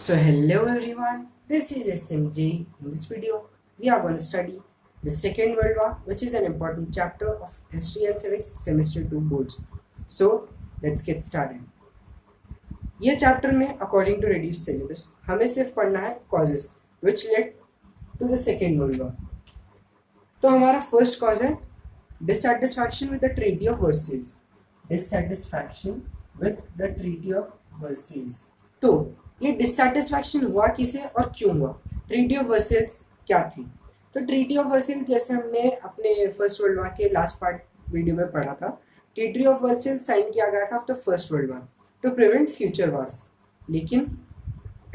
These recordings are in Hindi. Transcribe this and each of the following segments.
So hello everyone, this is SMJ. In this video, we are going to study the Second World War, which is an important chapter of History and Civics Semester 2 boards. So let's get started. ये चैप्टर में अकॉर्डिंग टू रिड्यूस सिलेबस हमें सिर्फ पढ़ना है causes which led to the second world war. तो हमारा फर्स्ट कॉज है dissatisfaction with the treaty of Versailles. Dissatisfaction with the treaty of Versailles. तो ये डिससेटिस्फैक्शन हुआ किसे और क्यों हुआ? ट्रीटी ऑफ वर्सेल्स क्या थी? तो ट्रीटी ऑफ वर्सेल्स जैसे हमने अपने फर्स्ट वर्ल्ड वॉर के लास्ट पार्ट वीडियो में पढ़ा था, ट्रीटी ऑफ वर्सेल्स साइन किया गया था after first world war to prevent future wars, लेकिन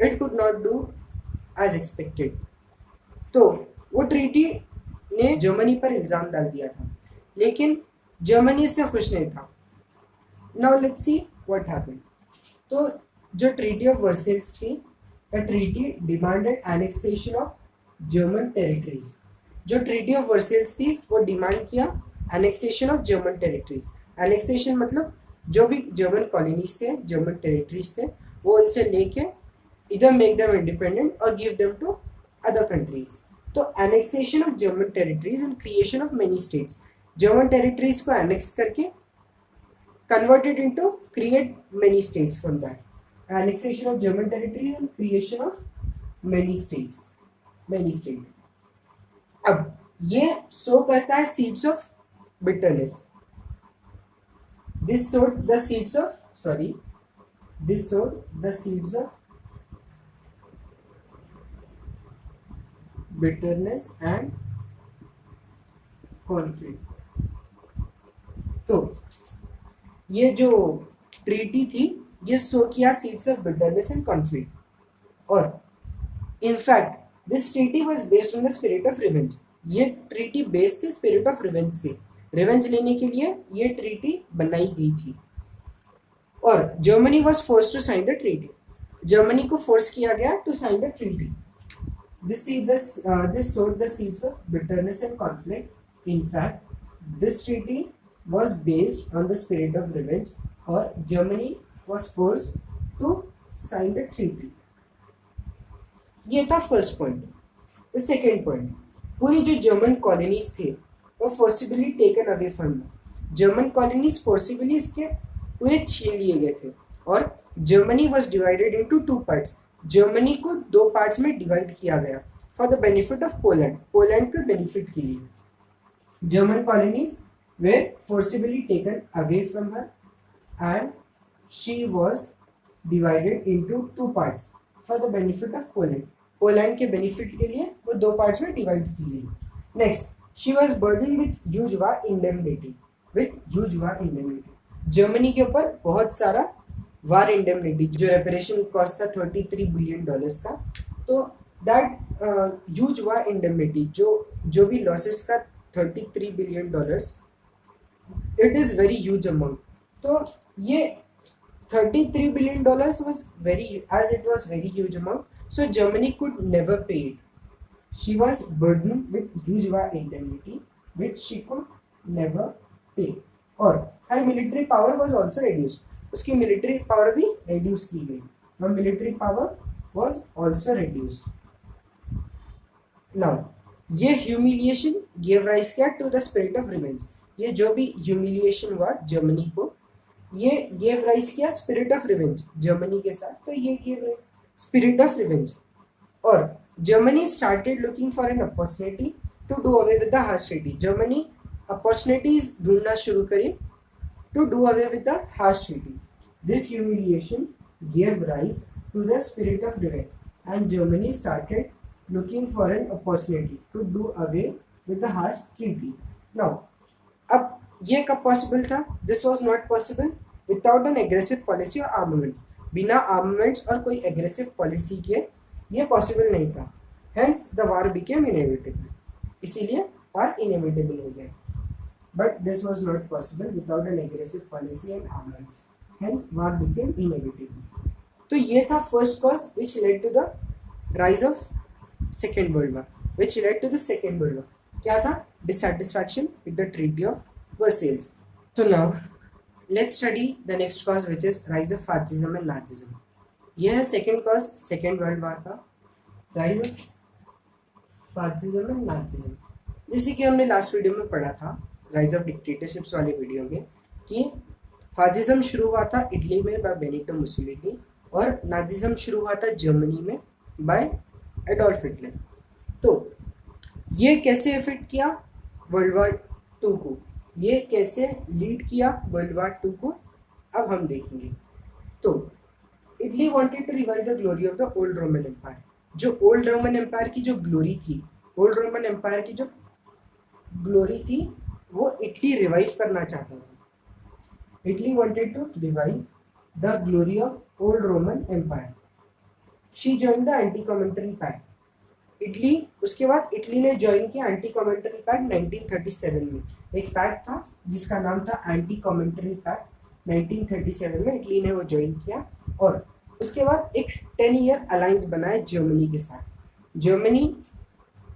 it could not do as expected. तो वो ट्रीटी ने जर्मनी पर इल्ज़ाम डाल दिया था, लेकिन जर्मनी इससे खुश नहीं था. Now let's see what happened. तो जो ट्रीटी ऑफ वर्सेल्स थी, the treaty demanded annexation of German territories. जो ट्रीटी ऑफ वर्सेल्स थी वो डिमांड किया annexation of German territories. Annexation मतलब जो भी जर्मन कॉलोनीज थे, जर्मन टेरिटरीज थे, वो उनसे लेके इधर मेक देम इंडिपेंडेंट और give them to other countries. तो annexation of German territories and creation of many states. German territories को एनेक्स करके converted into create many states from that. Annexation of German territory and creation of many states. अब ये शो करता है seeds of bitterness. This sowed the seeds of bitterness and conflict. तो ये जो ट्रीटी थी ये सो किया seeds of bitterness and conflict. और in fact this treaty was based on the spirit of revenge. ये ट्रीटी बेस्ड थी स्पिरिट ऑफ रिवेंज से. रिवेंज लेने के लिए ये ट्रीटी बनाई गई थी. और Germany was forced to sign the treaty. Germany को फोर्स किया गया to sign the treaty. This sowed the seeds of bitterness and conflict. In fact this treaty was based on the spirit of revenge, और Germany was forced to sign the treaty. ये था first point. The second point, पूरी जो जर्मन कॉलोनीज थे वो forcibly taken away from. German colonies forcibly इसके पूरे छीन लिए गए थे और Germany was divided into two parts. Germany को दो पार्ट्स में डिवाइड किया गया for the benefit of Poland. Poland के बेनिफिट के लिए German colonies were forcibly taken away from her and she was divided into two parts for the benefit of Poland. Poland के बेनिफिट के लिए वो दो पार्ट्स में डिवाइड की गई. Next, she was burden with huge war indemnity. Germany के ऊपर बहुत सारा वार इंडेमनिटी, जो रेपरेशन कॉस्ट था $33 बिलियन का. तो दैट ह्यूज वार इंडेमनिटी, जो भी लॉसेस का $33 billion, it is very huge amount. तो ये $33 billion was very huge amount, so Germany could never pay it. She was burdened with huge war indemnity which she could never pay. और her military power was also reduced. उसकी military power भी reduce की गई. Her military power was also reduced. Now ये humiliation gave rise किया to the spirit of revenge. ये जो भी ह्यूमिलिएशन हुआ जर्मनी को, ये गेव राइज किया स्पिरिट ऑफ रिवेंज जर्मनी के साथ. तो ये गेव स्पिरिट ऑफ रिवेंज. और Germany started looking for an opportunity to do away with the harsh treaty. Germany opportunities ढूंढना शुरू करी to do away with the harsh treaty. This humiliation gave rise to the spirit of revenge and Germany started looking for an opportunity to do away with the harsh treaty. Now अब ये कब पॉसिबल था? This was not possible without an aggressive policy और आर्मामेंट. बिना आर्मामेंट्स और कोई एग्रेसिव पॉलिसी के ये पॉसिबल नहीं था. Hence the war became inevitable. इसीलिए वार इनएविटेबल हो गया. But this was not possible without an aggressive policy and armaments. Hence war became inevitable. तो ये था first cause which led to the rise of second world war. क्या था? dissatisfaction with the Treaty of Versailles. So now let's study the next cause, which is rise of fascism and Nazism. यह है second cause second world war का, rise of fascism and Nazism. जैसे कि हमने लास्ट वीडियो में पढ़ा था, राइज ऑफ डिक्टेटरशिप्स वाले वीडियो में, कि फासिज्म शुरू हुआ था इटली में बाय बेनिटो मुसोलिनी और नाजिज्म शुरू हुआ था जर्मनी में बाय एडोल्फ हिटलर। तो ये कैसे इफेक्ट किया वर्ल्ड वॉर टू को, ये कैसे लीड किया वर्ल्ड वॉर टू को, अब हम देखेंगे। तो Italy wanted to revive the glory of the old Roman empire. जो ओल्ड रोमन एम्पायर की जो ग्लोरी थी, ओल्ड रोमन एम्पायर की जो ग्लोरी थी, वो इटली रिवाइव करना चाहता था। Italy wanted to revive the glory of old Roman empire. She join the anti commentary pact. Italy, उसके बाद इटली ने ज्वाइन किया एंटी कॉमेंट्री पैक्ट 1937 में। एक पैक्ट था जिसका नाम था एंटी कॉमेंट्री पैक्ट। 1937 में इटली ने वो ज्वाइन किया और उसके बाद एक 10 ईयर अलायंस बनाया जर्मनी के साथ। जर्मनी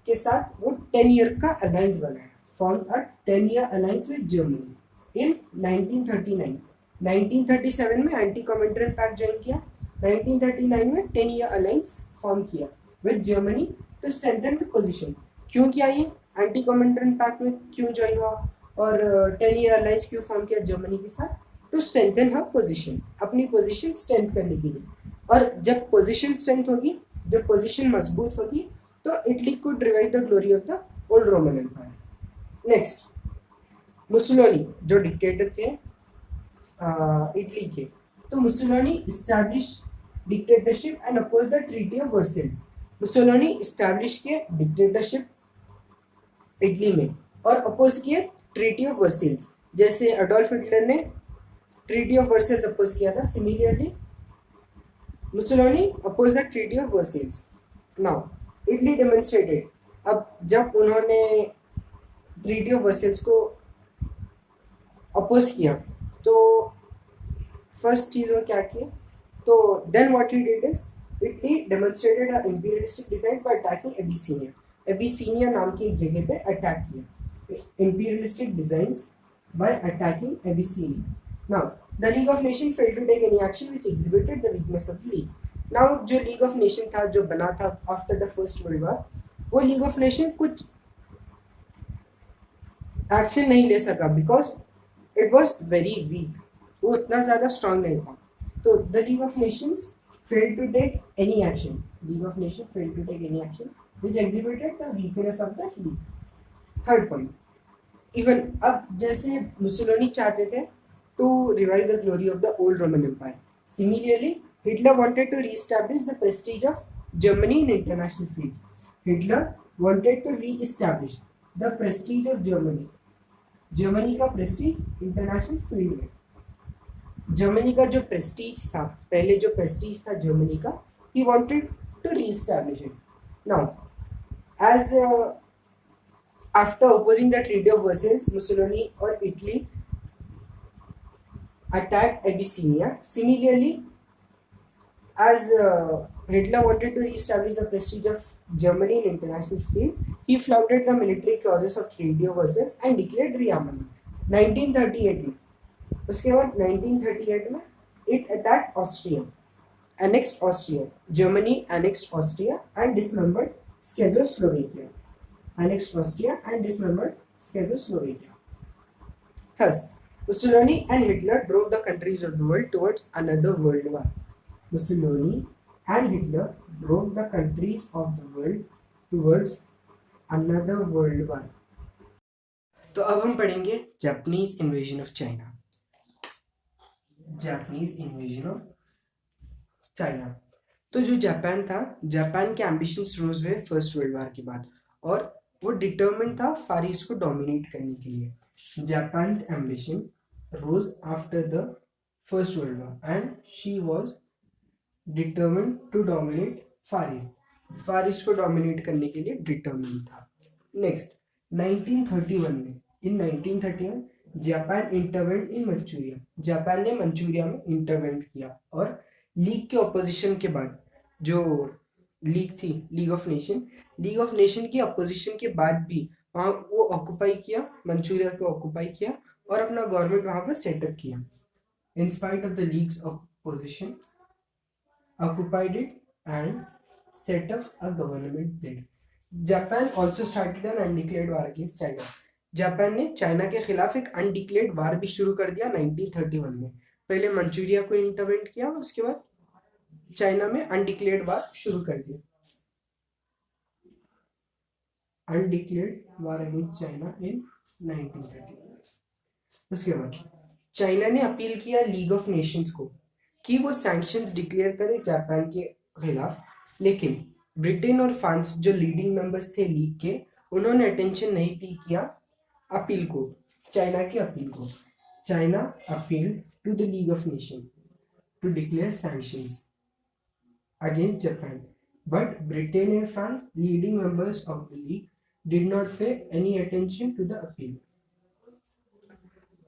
के साथ वो 10 ईयर का अलायंस बनाया, form a 10 year alliance with Germany in 1939। 1937 में एंटी कॉमेंट्री पैक्ट ज्वाइन किया, 1939 में 10 ईयर अलायंस फॉर्म किया with Germany to strengthen the position. क्यों किया ये, एंटी कॉमेंट्री पैक्ट में क्यों ज्वाइन हुआ और 10 ईयर अलायंस क्यों फॉर्म किया जर्मनी के साथ? टू स्ट्रेंथन हर पोजीशन, अपनी पोजीशन स्ट्रेंथ करने के लिए। और जब पोजीशन स्ट्रेंथ होगी, जब पोजीशन मजबूत होगी, तो Italy could revive the glory of the old Roman empire. Next, Mussolini जो डिक्टेटर थे इटली के, तो Mussolini establish dictatorship and oppose the treaty of Versailles. Mussolini establish किए डिक्टेटरशिप इटली में और अपोज किए ट्रीटी ऑफ वर्सेल्स। जैसे एडोल्फ हिटलर ने ट्रीटी ऑफ वर्सेल्स अपोज किया था, similarly Mussolini oppose the treaty of Versailles. Now Italy demonstrated, अब जब उन्होंने ट्रीटी ऑफ वर्सेल्स को अपोज किया तो फर्स्ट चीज वो क्या किया, तो then what he did is Italy demonstrated imperialistic designs by attacking Abyssinia. Abyssinia नाम की एक जगह पे अटैक किया, imperialistic designs by attacking Abyssinia. Now, the League of Nations failed to take any action which exhibited the weakness of the League. Now, जो League of Nations था, जो बना था after the First World War, वो League of Nations कुछ एक्शन नहीं ले सका because it was very weak. वो इतना ज़्यादा strong नहीं था। तो the League of Nations failed to take any action. League of Nations failed to take any action which exhibited the weakness of the League. Third point, even अब जैसे मुसोलिनी चाहते थे to revive the glory of the old Roman Empire. Similarly, Hitler wanted to re-establish the prestige of Germany in international field. Hitler wanted to re-establish the prestige of Germany. Germany का prestige international field में. Germany का जो prestige था, पहले जो prestige था Germany का, he wanted to re-establish it. Now, as after opposing the Treaty of Versailles, Mussolini और Italy attacked Abyssinia. Similarly, as Hitler wanted to re-establish the prestige of Germany in international field, he flouted the military clauses of Treaty of Versailles and declared rearmament. 1938 में, उसके बाद 1938 में it attacked Austria, annexed Austria. Germany annexed Austria and dismembered Czechoslovakia. Annexed Austria and dismembered Czechoslovakia. Thus, Mussolini and Hitler drove the countries of the world towards another world war. Mussolini and Hitler drove the countries of the world towards another world war. तो अब हम पढ़ेंगे Japanese invasion of China. Japanese invasion of China. तो जो जापान था, जापान के एम्बिशंस रोज हुए फर्स्ट वर्ल्ड वॉर के बाद और वो डिटर्मिन्ड था फार ईस्ट को डोमिनेट करने के लिए। Japan's ambition rose after the First World War and she was determined to dominate Far East. Far East को dominate करने के लिए determined था। Next, 1931 में, in 1931 Japan intervened in Manchuria. Japan ने मंचूरिया में intervene किया और लीग के opposition के बाद, जो लीग थी लीग ऑफ नेशन की अपोजिशन के बाद भी वहाँ वो ऑक्युपाई किया, मंचूरिया को ऑक्युपाई किया और अपना गवर्नमेंट वहां पर सेटअप किया। In spite of the leagues opposition, occupied it and set up a government there. Japan also started an undeclared war against China. Japan ने चाइना के खिलाफ एक अनडिक्लेयर्ड वार भी शुरू कर दिया 1931 में. पहले मंचूरिया को इंटरवेंट किया, उसके बाद चाइना में अनडिक्लेयर्ड वार शुरू कर दिया. Undeclared war against China in 1931. उसके बाद चाइना ने अपील किया लीग ऑफ नेशंस को कि वो सैंक्शंस डिक्लेयर करे जापान के खिलाफ, लेकिन ब्रिटेन और फ्रांस जो लीडिंग मेंबर्स थे लीग के, उन्होंने अटेंशन नहीं पे किया अपील को, चाइना की अपील को. China appeal to the League of Nation to declare sanctions against Japan, but Britain and France, leading members of the league, did not pay any attention to the appeal.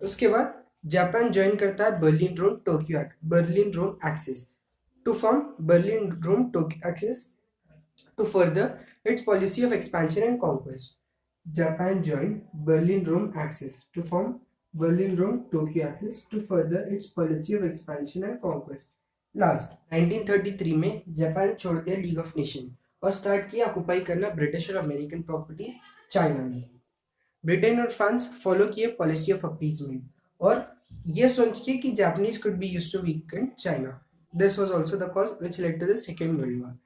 उसके बाद जापान ज्वाइन करता है Berlin Rome Tokyo Berlin Rome axis to form Berlin Rome Tokyo axis to further its policy of expansion and conquest. Japan joined Berlin-Rome Axis to form Berlin-Rome-Tokyo Axis to further its policy of expansion and conquest. Last 1933 में जापान छोड़ दिया लीग ऑफ नेशन और स्टार्ट किया ऑक्युपाई करना ब्रिटिश और अमेरिकन प्रॉपर्टीज चाइना में. ब्रिटेन और फ्रांस फॉलो किए पॉलिसी ऑफ अपीसमेंट और ये सोच के कि Japanese could be used to weaken China. This was also the cause which led to the second world war.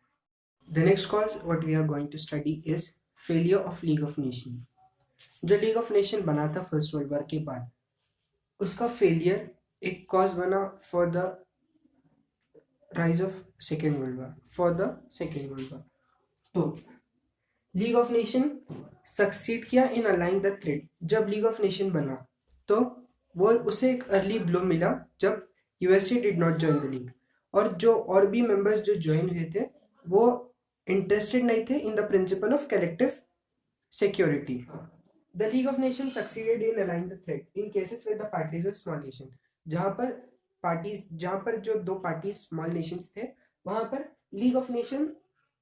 The next cause what we are going to study is failure of league of nation. जो लीग ऑफ नेशन बना था फर्स्ट वर्ल्ड वॉर के बाद, उसका फेलियर एक कॉज बना for the rise of second world war, for the second world war. तो लीग ऑफ नेशन सक्सीड किया इन अलाइंग द थ्रेड. जब लीग ऑफ नेशन बना तो वो उसे एक अर्ली ब्लो मिला जब USA did not join the league, और जो और भी मेंबर्स जो ज्वाइन हुए थे वो इंटरेस्टेड नहीं थे in the principle of collective security. The League of Nation succeeded in allaying the threat in cases with the parties of small nation. जहां पर जो दो पार्टीज स्मॉल नेशंस थे, वहां पर लीग ऑफ नेशन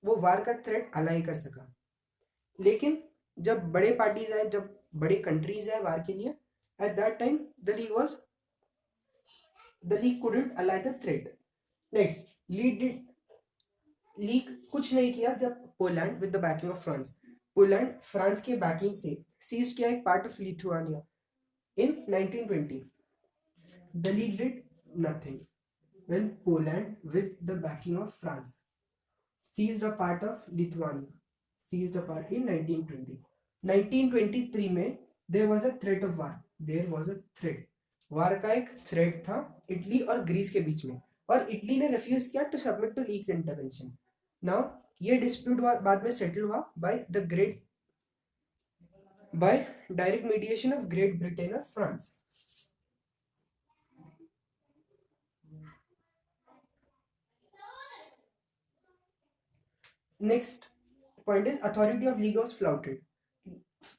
वो वार का थ्रेड अलाई कर सका. लेकिन जब बड़े पार्टीज आए, जब बड़े कंट्रीज आए वार के लिए, at that time the league couldn't allay the threat. Next, league कुछ नहीं किया जब Poland with the backing of France, Poland France के बैकिंग से सीज किया एक part of Lithuania in 1920. The league did nothing when Poland with the backing of France seized a part of Lithuania, seized a part in 1920. 1923 में there was a threat of war, there was a threat, वार का एक थ्रेट था इटली और ग्रीस के बीच में, और इटली ने रिफ्यूज किया to submit to League's intervention. Now ये डिस्प्यूट बाद में सेटल हुआ by direct mediation of Great Britain और France. Next point is authority of League was flouted.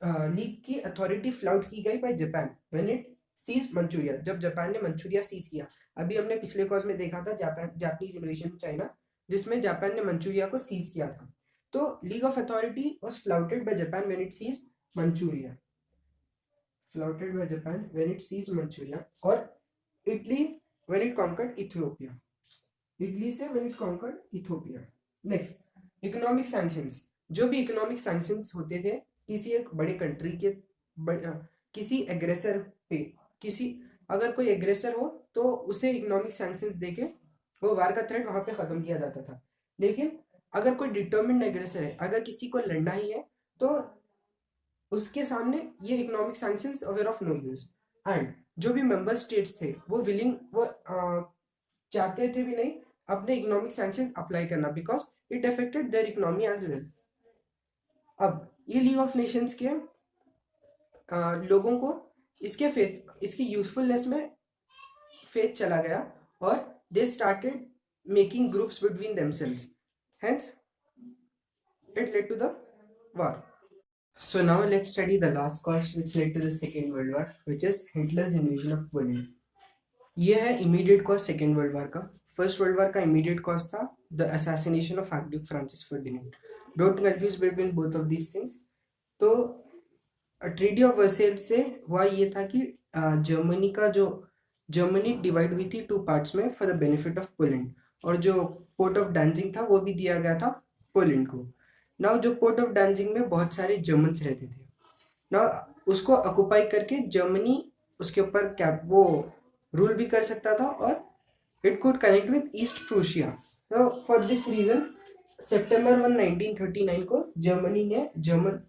League की अथॉरिटी फ्लाउट की गई by Japan when it seize Manchuria, जब जापान ने मंचूरिया सीज किया. अभी हमने पिछले कॉज में देखा था जापानीज इन्वेजन चाइना, जिसमें जापान ने मंचूरिया को सीज किया था. तो league of authority was flouted by Japan when it seize Manchuria, flouted by Japan when it seize Manchuria. और Italy when it conquered Ethiopia, Italy से when it conquered Ethiopia. Next, economic sanctions. जो भी इकोनॉमिक सैंक्शंस होते थे किसी एक बड़े कंट्री के किसी एग्रेसर पे, अगर कोई एग्रेसर हो तो उसे इकोनॉमिक सैंक्शंस देके वो वार का थ्रेट वहां पे खत्म किया जाता था. लेकिन अगर कोई डिटर्मिन्ड एग्रेसर है, अगर किसी को लड़ना ही है, तो उसके सामने ये economic sanctions aware of no use. And जो भी मेंबर स्टेट्स थे वो चाहते थे भी नहीं अपने इकोनॉमिक सैंक्शंस अप्लाई करना, because it affected their economy as well. अब ये लीग ऑफ नेशंस के लोगों को इसकी यूजफुलनेस में फेथ चला गया और they started making groups between themselves, hence it led to the war. So now let's study the last cause which led to the Second World War, which is Hitler's invasion of Poland. ये है immediate cause Second World War का. First World War का immediate cause था the assassination of Archduke Francis Ferdinand. Don't confuse between both of these things. तो ट्रीटी ऑफ वर्सेल्स से हुआ ये था कि जर्मनी डिवाइड हुई थी टू पार्ट्स में for the benefit of Poland, और जो पोर्ट ऑफ डांजिंग था वो भी दिया गया था पोलैंड को। नाउ जो पोर्ट ऑफ डांजिंग में बहुत सारे जर्मन्स रहते थे, नाउ उसको ऑक्युपाई करके जर्मनी उसके ऊपर क्या वो रूल भी कर सकता था, और it could connect with East Prussia. तो फॉर दिस रीजन सितंबर 1 1939 को जर्मनी ने जर्मन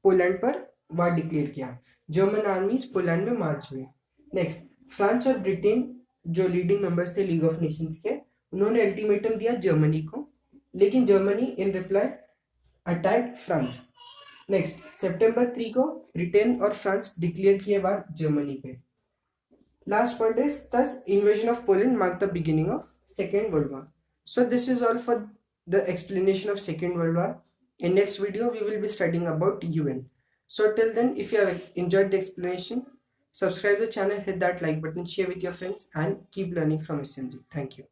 पोलैंड पर वार डिक्लेयर किया। जर्मन आर्मीज पोलैंड में मार्च हुए। नेक्स्ट, फ्रांस और ब्रिटेन जो लीडिंग मेंबर्स थे लीग ऑफ नेशंस के, उन्होंने अल्टीमेटम दिया जर्मनी को, लेकिन Germany in reply attack France. Next, सितंबर 3 को ब्रिटेन और फ्रांस डिक्लेयर किए वार जर्मनी पे। Last point is, thus invasion of Poland marked the beginning of Second World War. So this is all for the explanation of Second World War. In next video, we will be studying about UN. So till then, if you have enjoyed the explanation, subscribe the channel, hit that like button, share with your friends, and keep learning from SMG. Thank you.